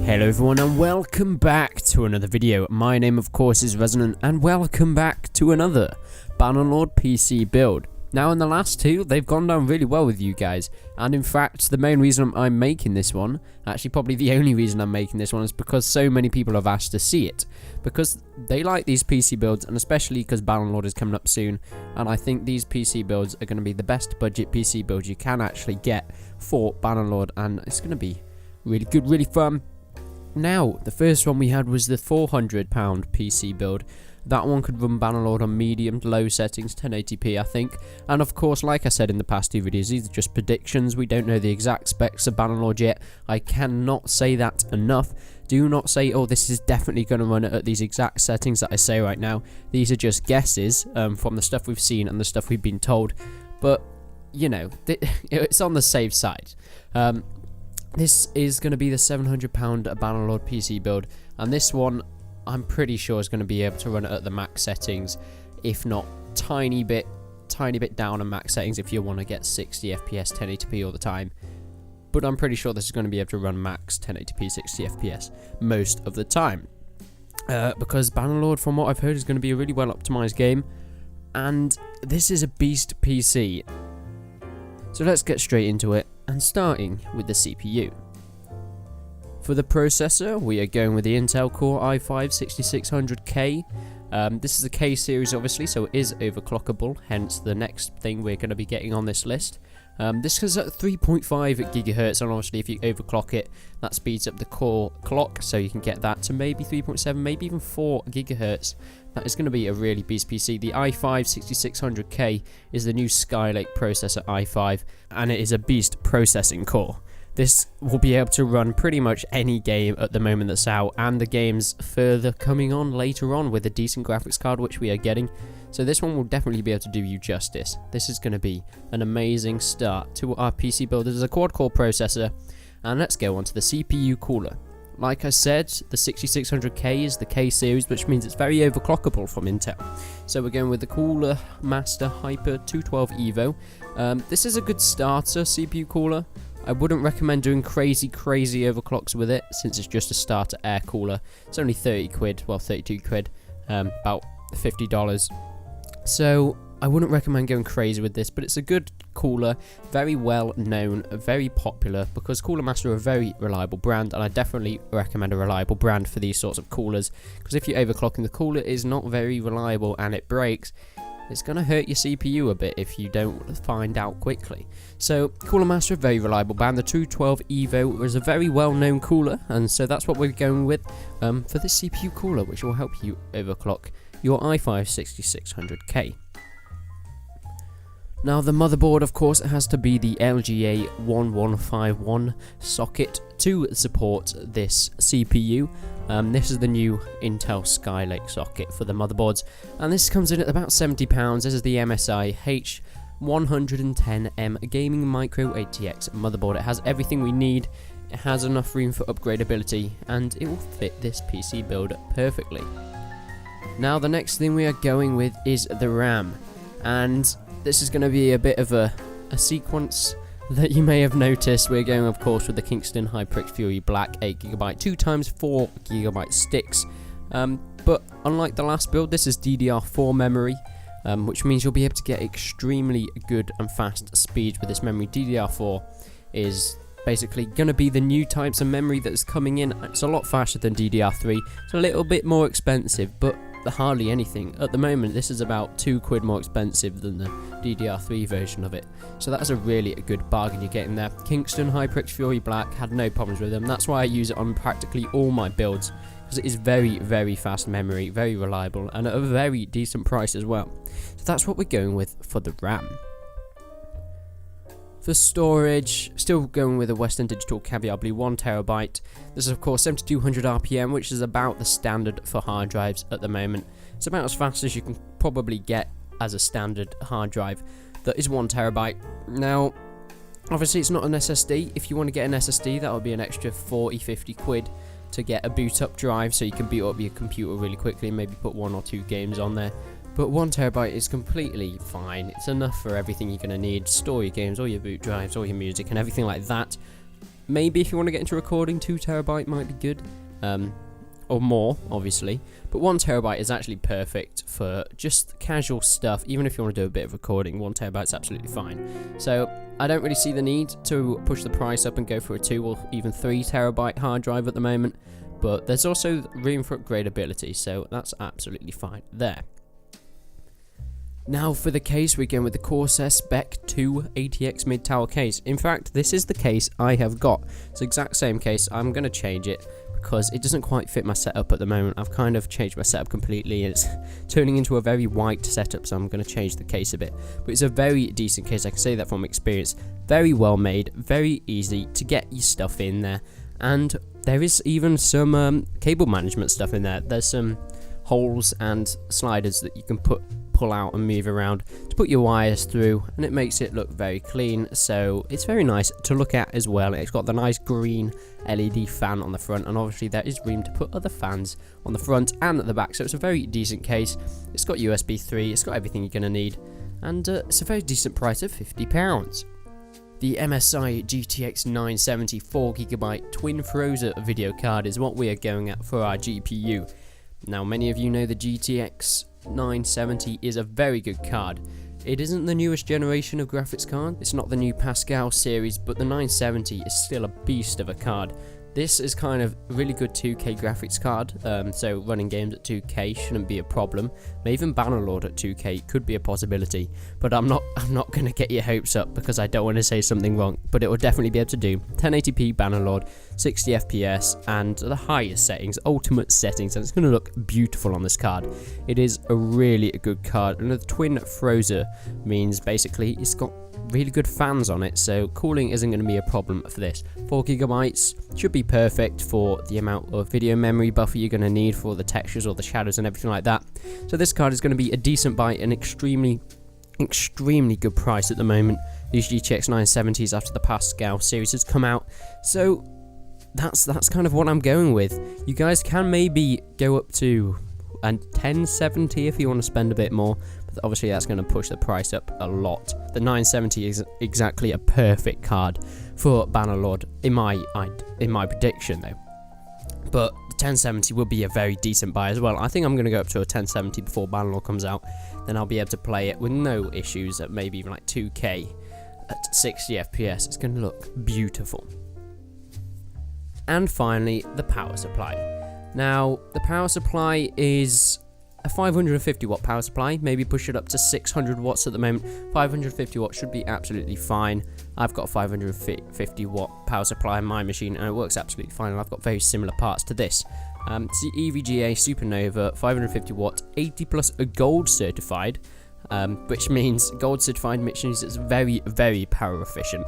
Hello everyone and welcome back to another video. My name of course is Resonant and welcome back to another Bannerlord PC build. Now in the last two, they've gone down really well with you guys, and in fact the main reason I'm making this one, actually probably the only reason I'm making this one, is because so many people have asked to see it. Because they like these PC builds, and especially because Bannerlord is coming up soon, and I think these PC builds are going to be the best budget PC builds you can actually get for Bannerlord, and it's going to be really good, really fun. Now, the first one we had was the £400 PC build. That one could run Bannerlord on medium to low settings, 1080p I think. And of course, like I said in the past two videos, these are just predictions. We don't know the exact specs of Bannerlord yet. I cannot say that enough. Do not say, oh, this is definitely going to run it at these exact settings that I say right now. These are just guesses from the stuff we've seen and the stuff we've been told. But, you know, it's on the safe side. This is going to be the £700 Bannerlord PC build, and this one I'm pretty sure is going to be able to run it at the max settings, if not tiny bit down on max settings if you want to get 60 FPS 1080p all the time. But I'm pretty sure this is going to be able to run max 1080p 60 FPS most of the time, because Bannerlord, from what I've heard, is going to be a really well optimized game, and this is a beast PC. So let's get straight into it, and starting with the CPU. For the processor, we are going with the Intel Core i5-6600K. This is a K series obviously, so it is overclockable, hence the next thing we're going to be getting on this list. This is at 3.5 GHz, and obviously if you overclock it, that speeds up the core clock, so you can get that to maybe 3.7, maybe even 4 GHz. That is going to be a really beast PC. The i5-6600K is the new Skylake processor i5, and it is a beast processing core. This will be able to run pretty much any game at the moment that's out, and the games further coming on later on with a decent graphics card, which we are getting. So this one will definitely be able to do you justice. This is going to be an amazing start to our PC build. This is a quad-core processor, and let's go on to the CPU cooler. Like I said, the 6600K is the K series, which means it's very overclockable from Intel. So we're going with the Cooler Master Hyper 212 Evo. This is a good starter CPU cooler. I wouldn't recommend doing crazy overclocks with it, since it's just a starter air cooler. It's only 30 quid, well 32 quid, about $50. So I wouldn't recommend going crazy with this, but it's a good cooler, very well known, very popular, because Cooler Master are a very reliable brand, and I definitely recommend a reliable brand for these sorts of coolers, because if you're overclocking the cooler is not very reliable and it breaks, it's going to hurt your CPU a bit if you don't find out quickly. So Cooler Master, a very reliable brand. The 212 Evo is a very well known cooler, and so that's what we're going with for this CPU cooler, which will help you overclock your i5-6600K. Now the motherboard, of course, it has to be the LGA 1151 socket to support this CPU. This is the new Intel Skylake socket for the motherboards, and this comes in at about £70. This is the MSI H110M Gaming Micro ATX motherboard. It has everything we need, it has enough room for upgradability, and it will fit this PC build perfectly. Now the next thing we are going with is the RAM, and this is going to be a bit of a sequence that you may have noticed. We're going, of course, with the Kingston HyperX Fury Black 8GB 2x4GB sticks. But unlike the last build, this is DDR4 memory, which means you'll be able to get extremely good and fast speeds with this memory. DDR4 is basically going to be the new types of memory that is coming in. It's a lot faster than DDR3. It's a little bit more expensive, but hardly anything. At the moment, this is about 2 quid more expensive than the DDR3 version of it. So that's a really good bargain you're getting there. Kingston HyperX Fury Black, had no problems with them. That's why I use it on practically all my builds, because it is very fast memory, very reliable, and at a very decent price as well. So that's what we're going with for the RAM. For storage, still going with a Western Digital Caviar Blue 1TB. This is of course 7200 RPM, which is about the standard for hard drives at the moment. It's about as fast as you can probably get as a standard hard drive that is 1TB. Now, obviously it's not an SSD. If you want to get an SSD, that will be an extra 40-50 quid to get a boot up drive, so you can boot up your computer really quickly and maybe put 1 or 2 games on there. But 1TB is completely fine. It's enough for everything you're going to need. Store your games, all your boot drives, all your music and everything like that. Maybe if you want to get into recording, 2 TB might be good, or more, obviously. But 1 TB is actually perfect for just casual stuff. Even if you want to do a bit of recording, 1 TB is absolutely fine. So I don't really see the need to push the price up and go for a 2 or even 3 TB hard drive at the moment. But there's also room for upgradability, so that's absolutely fine there. Now for the case, we're going with the Corsair Spec 2 ATX mid-tower case. In fact, this is the case I have got. It's the exact same case. I'm going to change it because it doesn't quite fit my setup at the moment. I've kind of changed my setup completely and it's turning into a very white setup, so I'm going to change the case a bit. But it's a very decent case, I can say that from experience. Very well made, very easy to get your stuff in there. And there is even some cable management stuff in there. There's some holes and sliders that you can pull out and move around to put your wires through, and it makes it look very clean, so it's very nice to look at as well. It's got the nice green LED fan on the front, and obviously there is room to put other fans on the front and at the back, so it's a very decent case. It's got USB 3, it's got everything you're going to need, and it's a very decent price of £50. The MSI GTX 970 4GB Twin Frozer video card is what we are going at for our GPU. Now, many of you know the GTX 970 is a very good card. It isn't the newest generation of graphics card, it's not the new Pascal series, but the 970 is still a beast of a card. This is kind of a really good 2K graphics card, so running games at 2K shouldn't be a problem. Maybe even Bannerlord at 2K could be a possibility, but I'm not going to get your hopes up because I don't want to say something wrong, but it will definitely be able to do 1080p Bannerlord, 60 FPS, and the highest settings, ultimate settings, and it's going to look beautiful on this card. It is a really good card, and the Twin Frozer means basically it's got really good fans on it, so cooling isn't going to be a problem for this. 4GB should be perfect for the amount of video memory buffer you're going to need for the textures or the shadows and everything like that. So this card is going to be a decent buy, an extremely good price at the moment. These GTX 970s after the Pascal series has come out, so that's kind of what I'm going with. You guys can maybe go up to a 1070 if you want to spend a bit more, but obviously that's going to push the price up a lot. The 970 is exactly a perfect card for Bannerlord in my prediction though, but the 1070 will be a very decent buy as well. I think I'm going to go up to a 1070 before Bannerlord comes out, then I'll be able to play it with no issues at maybe even like 2K at 60 FPS. It's going to look beautiful. And finally, the power supply. Now, the power supply is a 550 watt power supply, maybe push it up to 600 watts at the moment. 550 watts should be absolutely fine. I've got a 550 watt power supply in my machine and it works absolutely fine, and I've got very similar parts to this. It's the EVGA Supernova 550 watt 80 plus gold certified, which means gold certified, which means it's very power efficient.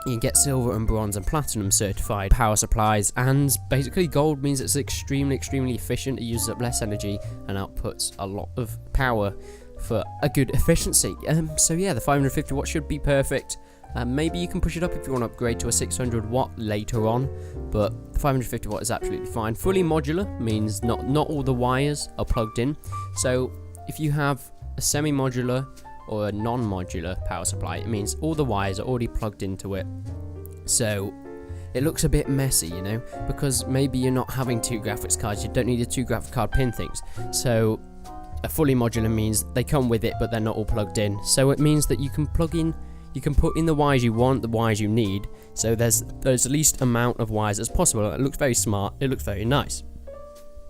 You can get silver and bronze and platinum certified power supplies, and basically gold means it's extremely efficient. It uses up less energy and outputs a lot of power for a good efficiency. So yeah, the 550 watt should be perfect. Maybe you can push it up if you want to upgrade to a 600 watt later on, but the 550 watt is absolutely fine. Fully modular means not all the wires are plugged in. So if you have a semi-modular or a non-modular power supply, it means all the wires are already plugged into it, so it looks a bit messy, you know, because maybe you're not having 2 graphics cards, you don't need the 2 graphic card pin things. So a fully modular means they come with it but they're not all plugged in, so it means that you can put in the wires you want, the wires you need, so there's the least amount of wires as possible. It looks very smart, it looks very nice.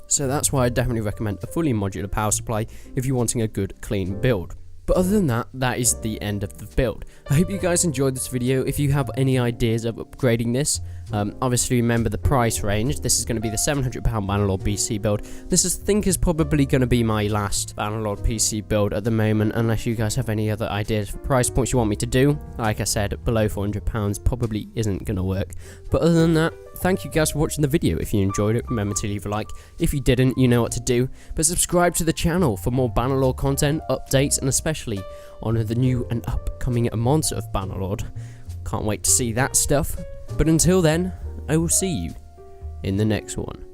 So that's why I definitely recommend a fully modular power supply if you're wanting a good clean build. But other than that, that is the end of the build. I hope you guys enjoyed this video. If you have any ideas of upgrading this, obviously remember the price range. This is going to be the £700 Bannerlord PC build. This I think is probably going to be my last Bannerlord PC build at the moment, unless you guys have any other ideas for price points you want me to do. Like I said, below £400 probably isn't going to work. But other than that, thank you guys for watching the video. If you enjoyed it, remember to leave a like. If you didn't, you know what to do. But subscribe to the channel for more Bannerlord content, updates, and especially on the new and upcoming mods of Bannerlord. Can't wait to see that stuff. But until then, I will see you in the next one.